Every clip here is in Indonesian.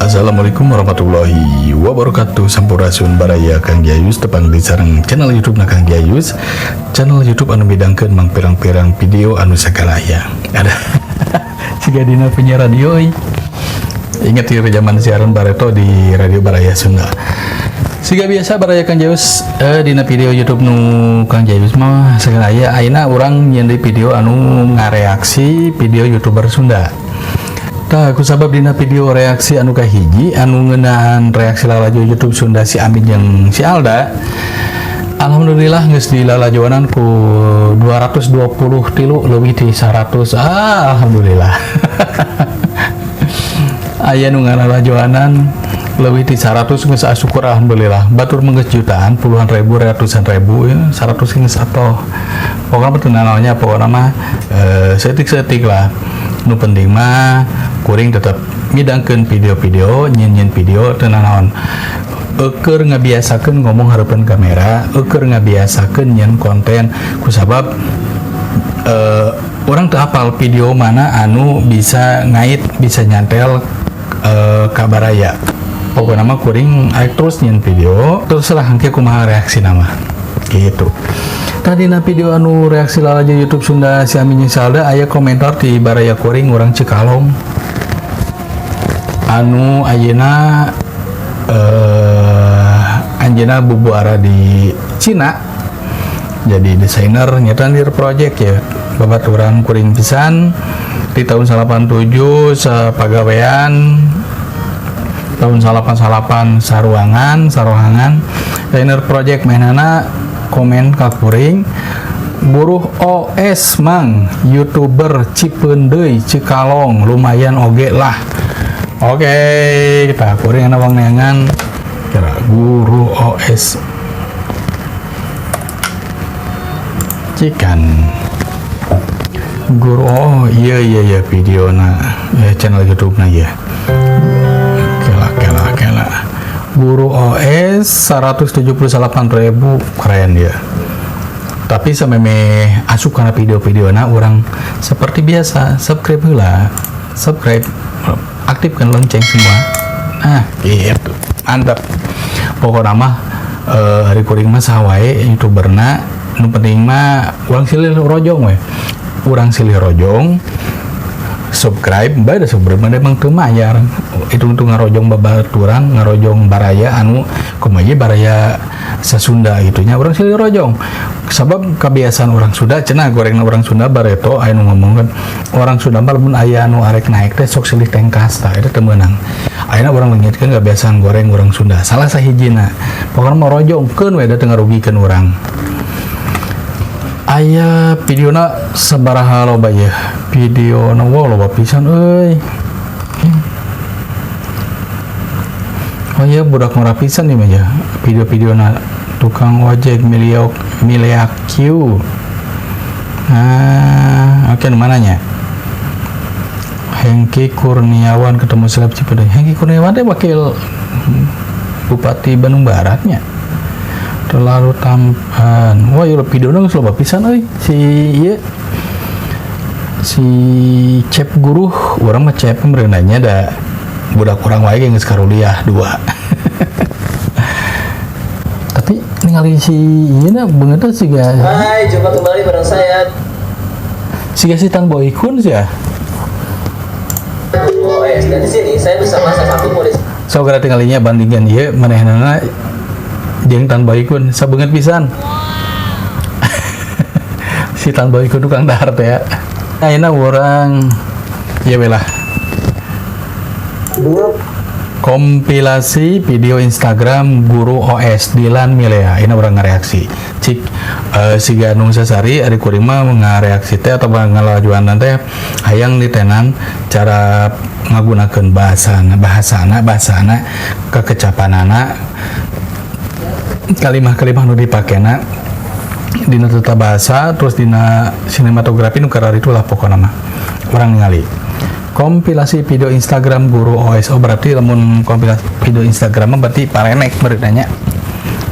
Assalamualaikum warahmatullahi wabarakatuh. Sampurasun baraya Kang Jayus tepang di sareng channel YouTube na Kang Jayus, channel YouTube anu bidangkeun mang pirang-pirang video anu sakalaya. Ada siga dina penyiar radio. Ingat ya zaman siaran bareto di Radio Baraya Sunda. Siga biasa baraya Kang Jayus dina video YouTube nu Kang Jayus mah sakalaya ayeuna urang nyeun video anu ngareaksi video YouTuber Sunda. Aku sabab dina video reaksi anu kahiji anu ngeunaan reaksi lalajo YouTube Sunda si Amin jeung si Alda. Alhamdulillah geus dilalajoanan ku 220 tilu leuwih ti 100. Alhamdulillah. Aya nu ngalalajoanan leuwih ti 100 geus syukur alhamdulillah. Batur menggeus jutaan, puluhan ribu, ratusan ribu, 100 geus atoh. Pokokna teu naonnya pokokna mah setik-setik lah. Nu penting mah kuring tetap midangkeun video-video, nyen-nyen video teu naon. Eukeur ngabiasakeun ngomong hareupeun kamera, eukeur ngabiasakeun nyen konten kusabab urang teu hafal video mana anu bisa ngait, bisa nyantel ka baraya. Pokokna mah kuring aek terus nyen video, terserah hangke kumaha reaksi nama. Gitu. Tadi na video anu reaksi lalajo YouTube Sunda si Amin jeung Salda aya komentar di baraya kuring urang Cikalong anu ayeuna anjeunna bubuara di Cina jadi desainer nyata dir project ya babaturan kuring pisan di tahun 87 sapagawean tahun 88 saruangan desainer project mainana komen ka kuring buruh OS mang YouTuber Cipeun deui Cikalong lumayan oge lah. Oke, kita kuring ana wang neangan kira guru OS cikan guru iya videona channel YouTube na ya kela guru OS 178.000 keren ya. Tapi sameme asup kana video-video na orang seperti biasa subscribe heula, aktifkan lonceng semua. Nah, gitu. Mantap. Pokokna mah hari kuring mah sawae YouTuberna nu penting mah urang silih rojong we. Urang silih rojong subscribe bae da subscribe emang teu mayar. Itu untuk ngarojong babaturan, ngarojong baraya anu kumaha baraya sasunda gitunya urang silih rojong. Sabab kebiasaan orang Sunda cenah gorengna orang Sunda bareto aya nu ngomongkeun orang Sunda mah mun aya anu arek naik teh sok silih tengkas tah eta teu meunang. Ayeuna urang leungitkeun kebiasaan goreng orang Sunda. Salah sahijina pokona mah rojongkeun we da teu ngarugikeun urang. Aya videona sabaraha loba ya. Videona loba pisan euy. Oh ya budak murah pisan nih mah ya. Video-videona tukang ojek miliakyu. Nah, oke mananya? Hengki Kurniawan ketemu seleb Cipeun. Hengki Kurniawan teh wakil Bupati Bandung Baratnya. Terlalu tampan. Wah, ieu videona geus loba pisan euy. Si Cep Guru, urang mah Cep merenanya da budak urang wae geus karuliah 2. Tapi ningali si ieu beungeut siga. Hai, jumpa kembali bareng saya. Siga si Tan Boy Kun sih ya. OS dan di sini saya bersama salah satu murid. Saudara tinggalinya bandingkan ieu manehanana jeung Tan Boy Kun sabeungeut pisan. Si Tan Boy Kun tukang dahar teh ya. Ayeuna urang ya belah. Kompilasi video Instagram guru OS Dilan Milea ini orang ngareaksi cik siga nu sasari ari kuring mah ngareaksi teh atau ngalajuanan teh hayang ditenan cara ngagunakeun bahasana kekecapanana kalimah-kalimah nu dipakena dina tata bahasa terus dina sinematografi nu karar itulah pokona mah urang ningali kompilasi video Instagram guru OS. Oh berarti lamun kompilasi video Instagram berarti parenek beritanya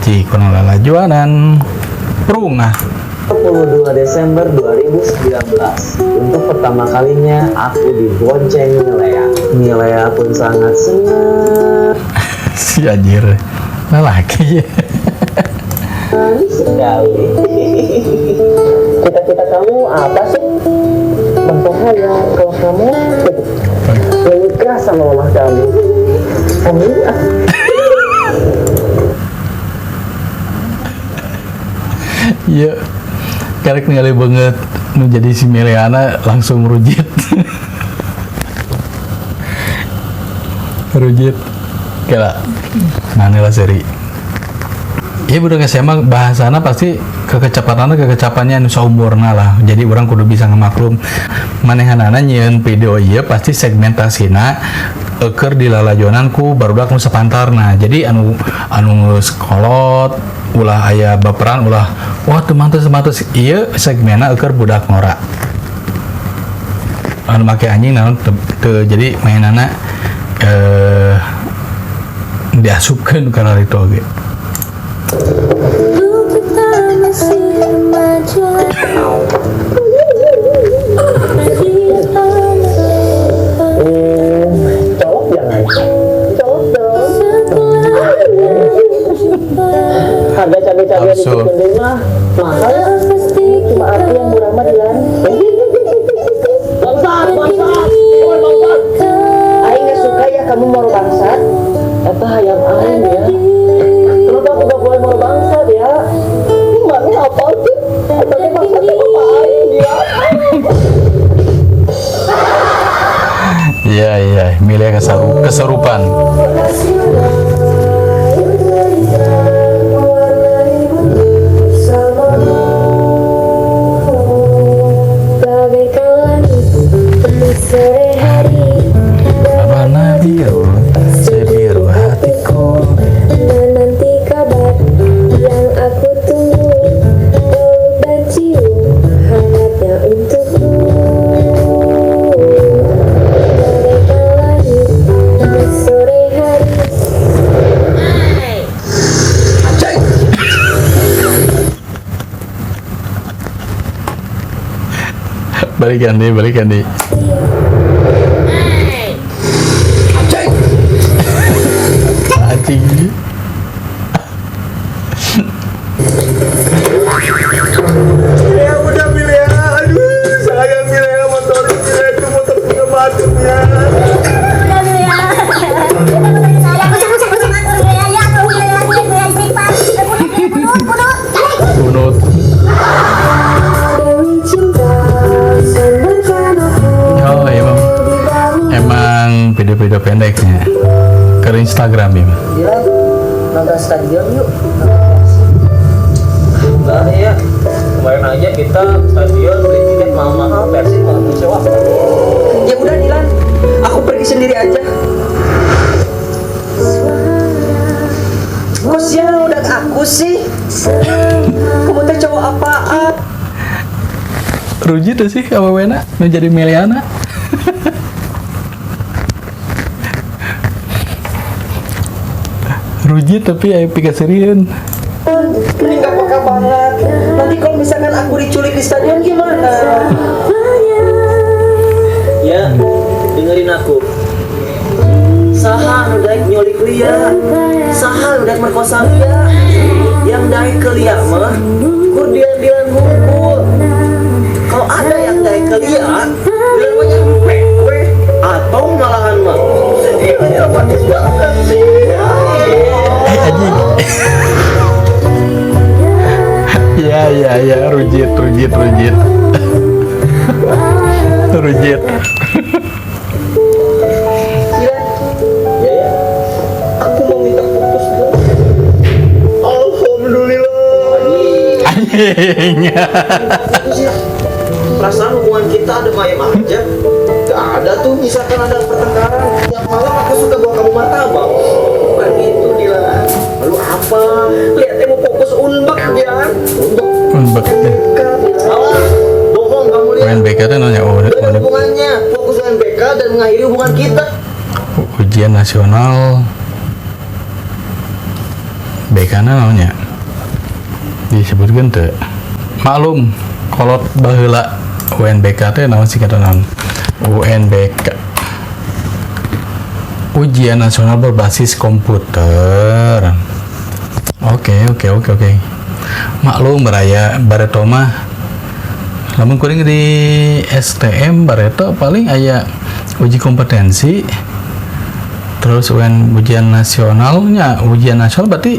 di kono lalajuanan prungah 22 Desember 2019. Untuk pertama kalinya aku dibonceng Milea. Milea pun sangat senang Si anjir lelaki ya. sekali. Cita-cita kamu apa sih? Bahaya kalau kamu menikah sama mama kamu. Amin. Iya, karek ningali banget menjadi si Meleana langsung rujit. Rujit kela mana lah seri. Iya budak SMA bahasana pasti kekecapannya anu saumurna lah. Jadi orang kudu bisa ngemaklum manehanana nyieun video ieu pasti segmentasina keur dilalajonan ku barudak nu sapantarna. Jadi anu sekolot ulah aya baperan ulah wah temantes ieu segmenna keur budak ngora. Anu make anjing naon teu jadi mainana diasupkeun kana itu oge. Dulu kita masih remaja. Colok jangan. Colok dong. Harga cabai-cabai di Absurd. Cikunding mah mahal ya. Cuma aku yang murah mah dia. Bangsat. Woi bangsat. Aing nggak suka ya kamu moro bangsat. Eta hayam aing ya. Kenapa aku gak boleh moro bangsat ya? Mbaknya apa sih? Eta teh bangsatnya bapak aing dia. Iya, milih keserupan. Bagaikan langit di sore hari, Warna biru sebiru hatiku. menanti kabar yang aku tunggu, peluk dan cium hangatnya untukku. Bagaikan langit di sore hari. Balikan deh. Anjing. Ya udah Milea, aduh sayang Milea, motor Milea itu motor punya batu ya. Bunut. Dewi cinta sandarkan aku Oh emang video-video pendeknya ke Instagram ya. Ya, nonton stadion yuk. Enggak nih ya. Kemarin aja kita stadion beli tiket mahal-mahal, Persib malah sewa. Ya udah Dilan, aku pergi sendiri aja. Kok siapa udah aku sih? Kamu teh cowok apaan? Ruji tuh sih awewena menjadi Meleana. Ruji tapi ayo pika seriun. Ini gak peka banget. Nanti kalau misalkan aku diculik di stadion gimana? Ya, dengerin aku. Saha nu daek nyulik Lia, saha nu daek merkosa Lia. Yang daek ke Lia mah kur dilan hungkul. Kalau ada yang daek ke Lia, dilan mah nyampe we atau malahan mah. Iya, manis banget sih. Anjing. Ya, rujit. Rujit. Ya, aku mau minta putus dong. Alhamdulillah. Anjing. Perasaan hubungan kita ada mayem aja. Gak ada tuh misalkan ada pertengkaran. Yang malam aku suka bawa kamu martabak. Bukan gitu Dilan. Lalu apa? Lihatnya mau fokus unbek ya. Unbek. Salah. Bohong kamu lihat. UNBK tuh nanya Gak ada hubungannya. Fokus UNBK dan mengakhiri hubungan kita. ujian nasional BK namanya disebutkan tuh maklum kolot baheula UNBK teh naon sih kata naon UNBK, ujian nasional berbasis komputer. Oke. Maklum baraya bareto mah lamun kuring di STM bareto paling aya uji kompetensi terus ujian nasionalnya, ujian nasional berarti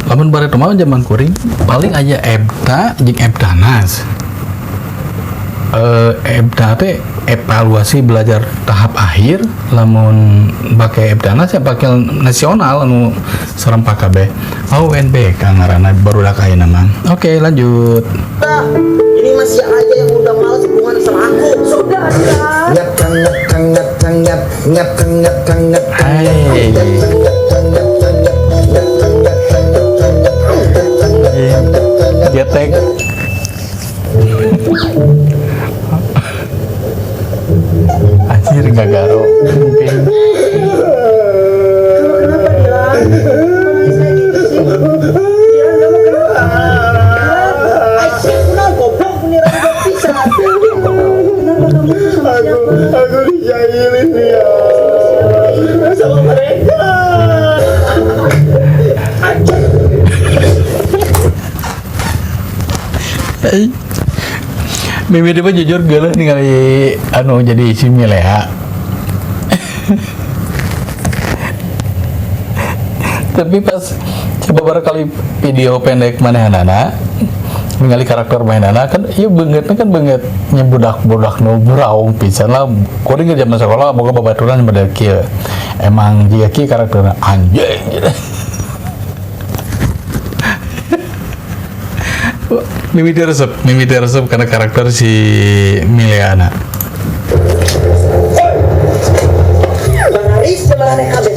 lamun bareto mah zaman kuring paling aya EBTA jeung EBTANAS. EBTA teh evaluasi belajar tahap akhir, lamun pakai EBTANAS ya pakai nasional anu sareng kabeh. UNBK ngaranna barudak aya nama. Oke, lanjut. Ini masih aja yang udah malas hubungan sama aku. Sudah. Hai. Getek. Anjir nggak garo. Mungkin. Kenapa Dilan? Bisa gitu sih. Dilan kamu kenapa? Aisyah kenal goblok beneran gak bisa. Aku dijailin dia sama mereka. Mimi dia jujur geuleuh ningali anu jadi si Milea. Tapi pas coba barangkali video pendek manehanana ningali karakter mainana kan ieu beungeutna kan beungeut nya budak-budak nu buraung pisan lah. Kuring ke zaman sekolah boga babaturan model kieu. Emang jiga kieu karakterna anjing. Mimi resep karena karakter si Miliana. Baris sebenarnya kabeh.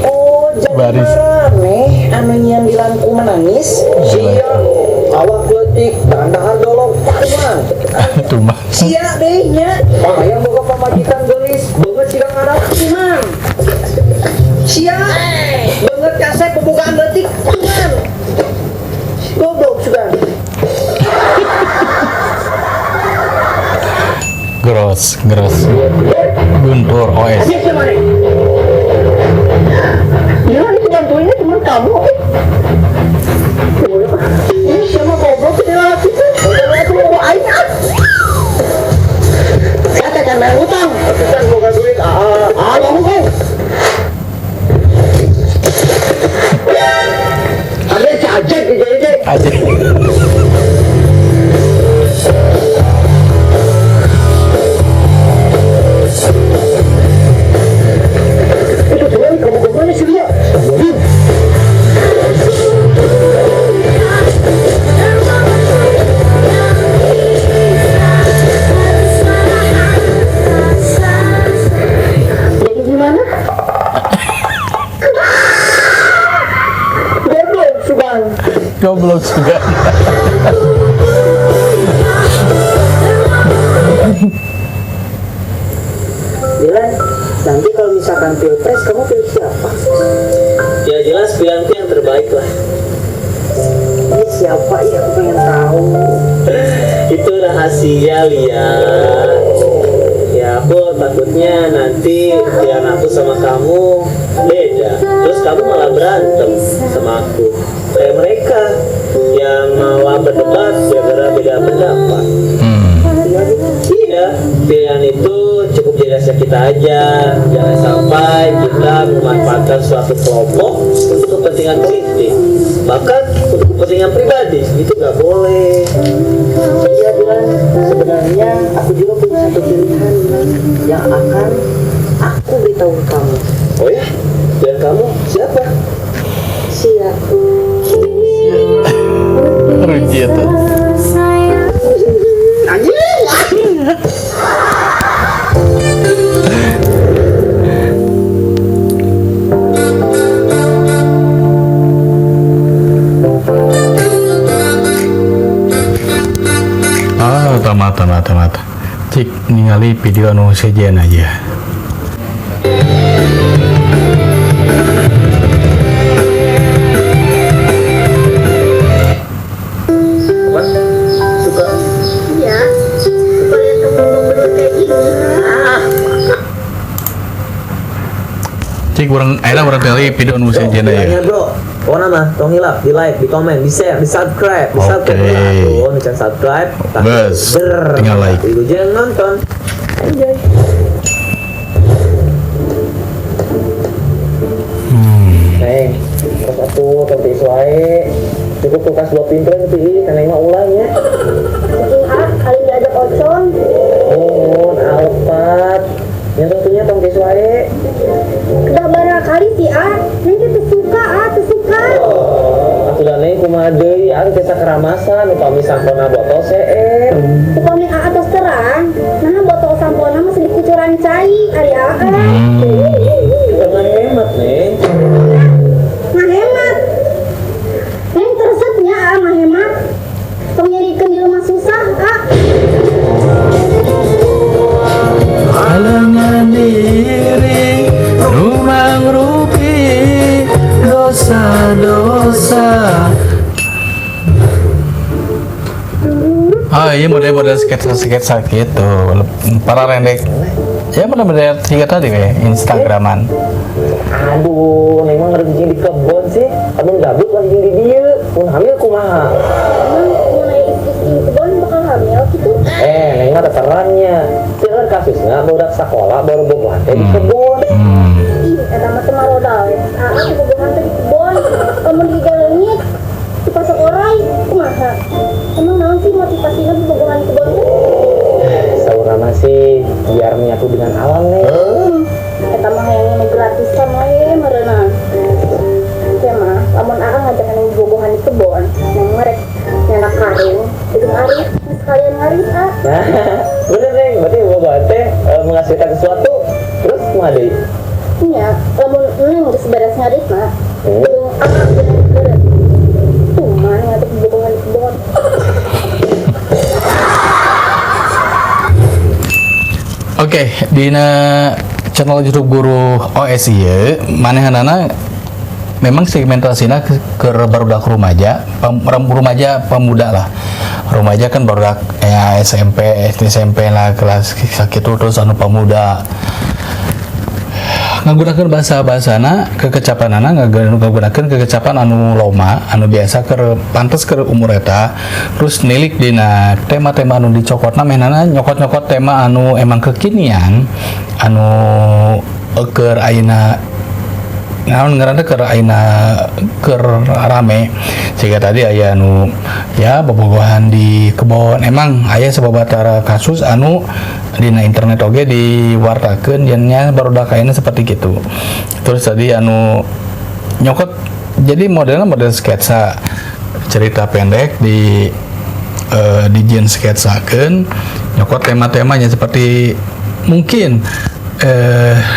Oh, jadi Baris. nih anu nyian dilangku menangis. Sia awak leutik dandahar dolong paruman. Itu mah. Sia deh nya. Aya boga pamajikan geulis, beungeut siga ngarap kuman. Sia beungeut kasep pembukaan leutik kuman. Goblok sudah. Gross. Guntur OS. Gila ini bantuinnya teman kamu. Ini siapa goblok ini lagi? Aku mau ayah. Kata kan bayar utang. Tapi kan mau kasih duit. Ngomong. Ada cacek jadi. Aja. Itu sebenarnya kamu sih dia. Jadi gimana? Goblok juga. Dilan, nanti kalau misalkan pilpres kamu pilih siapa? Ya jelas pilihanku yang terbaik lah. Ini siapa ya? Aku pengen tahu. Itu rahasia lihat. Ya aku takutnya nanti pilihan aku sama kamu beda. Terus kamu malah berantem sama aku. Kayak mereka yang malah berdebat gara-gara beda pendapat. Iya, pilihan itu cukup jadi rahasia kita aja. Jangan sampai kita memanfaatkan suatu kelompok untuk kepentingan politik, bahkan untuk kepentingan pribadi. Itu nggak boleh. Iya Dilan, sebenarnya aku juga punya satu pilihan yang akan aku beritahu kamu. Oh ya? Dan kamu siapa? Sia. Rugi itu. Mata. Cik ningali video anu sejen aja. juga. Iya. Supaya temen bener kayak gini. Cik orang tinggal video nu sejen Bilangnya ya. bro, pokoknya mah tong hilap, di like, di komen, di share, di subscribe, Oke. tuh, nih kan subscribe, Bes, tinggal like. Itu jangan nonton. Anjay. Neng, terus aku tadi suai cukup kulkas 2 pintu gitu karena mah ulangnya. Lihat, kali diajak ocon. Oh, alpat. Yang tentunya tong suai. Udah barang kali sih Neng tuh suka suka. Aku dan neng kumaha deui atuh teh sakeramasan upami sampona botol CR. Upami terus terang, nah botol sampona masih dikucuran cai ari Jangan hemat, Neng. Ngahemat. Neng tersebnya ngahemat. Tong nyarikeun di rumah susah Halangan diri rumah rupi dosa-dosa. Iya model-model sketsa gitu. Para rendek. Ya bener-bener tiga tadi kayak Instagraman. Aduh, neng mah ngerjing di kebon sih. Amun gabut lagi di dieu, mun hamil kumaha? Emang mulai istri kebon bakal hamil gitu. Neng mah teterannya. Teueur kasusna budak sekolah baru bobohan teh di kebon. Ih, eta mah teu marodal ya. Tuh bobohan teh di kebon. Lamun di leungit di pasok orai kumaha? Emang naon sih motivasinya di bobohan di kebon teh? Saurana sih biar menyatu dengan alam, Neng. Eta mah hayangnya nu gratisan we meureuna. Teh mah lamun ngajak nang bobohan di kebon, nang merek nyanak karing, jeung ari sekalian ngarit Nah, bener Neng, berarti bobohan teh menghasilkan sesuatu. Terus kumaha deui? Iya, lamun neng geus beres ngarit mah, jeung bener-bener tuh mah ngajak bobohan di kebon. Oke, dina channel YouTube Guru OS ieu manehanana memang segmentasinya ke barudak remaja, remaja pemuda lah. Remaja kan barudak ya SMP, SD SMP lah kelas sakitu terus anu pemuda. Ngagunakeun bahasa-bahasana kekecapanana ngagunakeun kekecapan anu loma, anu biasa keur pantes keur umur eta. Terus nilik dina tema-tema anu dicokotna mehnana nyokot-nyokot tema anu emang kekinian, anu keur ayeuna naon ngaranna keur ayeuna keur rame. Sehingga tadi aya anu ya bobogohan di kebon. Emang aya sababatara kasus anu dina internet oge diwartakeun nya barudak ayeuna seperti gitu. Terus tadi anu nyokot jadi modelnya model sketsa cerita pendek di dijieun sketsakeun nyokot tema-temanya seperti mungkin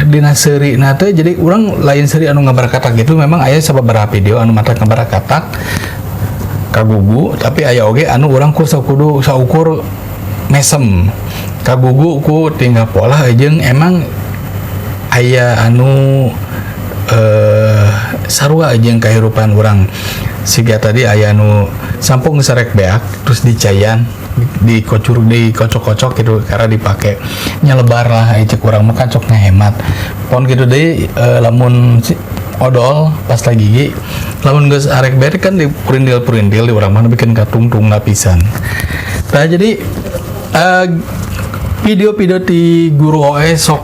dina seuri teh jadi urang lain seuri anu ngabar katak gitu memang aya sababaraha video anu matak ngabar katak kagugu tapi aya oge anu urang kudu saukur mesem kagugu ku tinggal pola jeung emang aya anu sarua jeung kahirupan urang siga tadi aya anu sampung sarek beak terus dicayan dikocok-kocok gitu karena dipake nyelebar lah cek urang mah kan cok ngahemat pon gitu deui lamun odol pas lagi gigi lamun geus arek beak kan dipurindil di urang mah bikin katungtung lapisan. Nah jadi video-video di Guru OS sok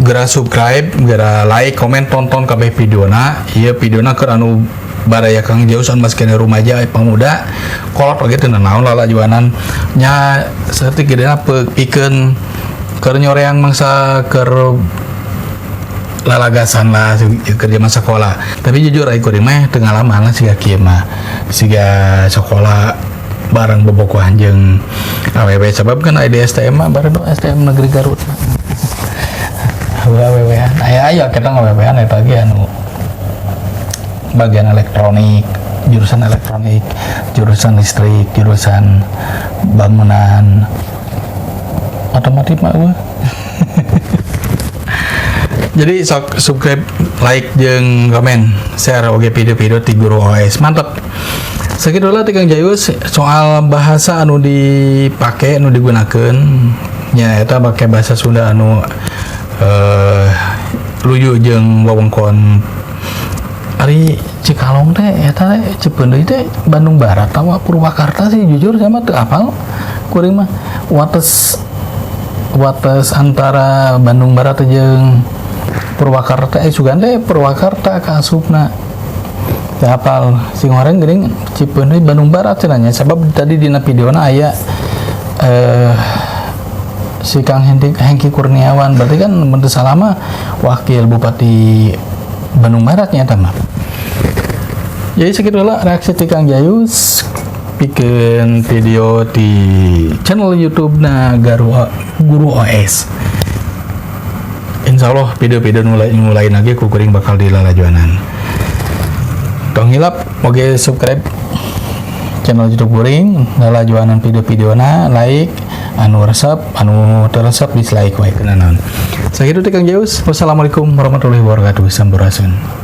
gara subscribe, gara like, komen, tonton kabeh videona. Ieu videona keur anu baraya kang jausan maskena rumaja pemuda kolot oge teu naon lalajuanan nya saeutik gedena pikeun keur nyoreang mangsa keur lalagasan lah kerja masa sekolah. Tapi jujur ai kuring mah teu ngalaman lah siga kieu mah siga sekolah bareng bobogohan jeung awewe sabab kan aya di STM mah bareng STM Negeri Garut awewean aya kita ngawewean eta ge anu bagian elektronik, jurusan listrik, jurusan bangunan otomotif mah eueuh. Jadi sok subscribe, like jeung komen, share oge video-video ti Guru OS. Mantap. Sakitu lah Kang Jayus soal bahasa anu dipake anu digunakan nya eta pakai bahasa Sunda anu luyu jeung wewengkon ari Cikalong teh eta Cipeun deui teh Bandung Barat tawa Purwakarta sih jujur sama teu apal kuring mah wates antara Bandung Barat jeung Purwakarta sugan teh Purwakarta kaasupna teu apal sing orang geuning Cipeun deui Bandung Barat cenanya sabab tadi dina videona aya si Kang Hengki Kurniawan berarti kan bentuk salama wakil Bupati Bandung Barat nya eta mah. Jadi segitu lah reaksi ti Kang Jayus bikin video di channel YouTube na Guru OS. Insya Allah video-video mulai lagi ku kuring bakal dilalajuanan. Tong hilap oke subscribe channel YouTube kuring lalajuanan video-videona like anu resep anu teresep dislike wae kenaon. Sakitu ti Kang Jayus. Wassalamualaikum warahmatullahi wabarakatuh. Sampurasun.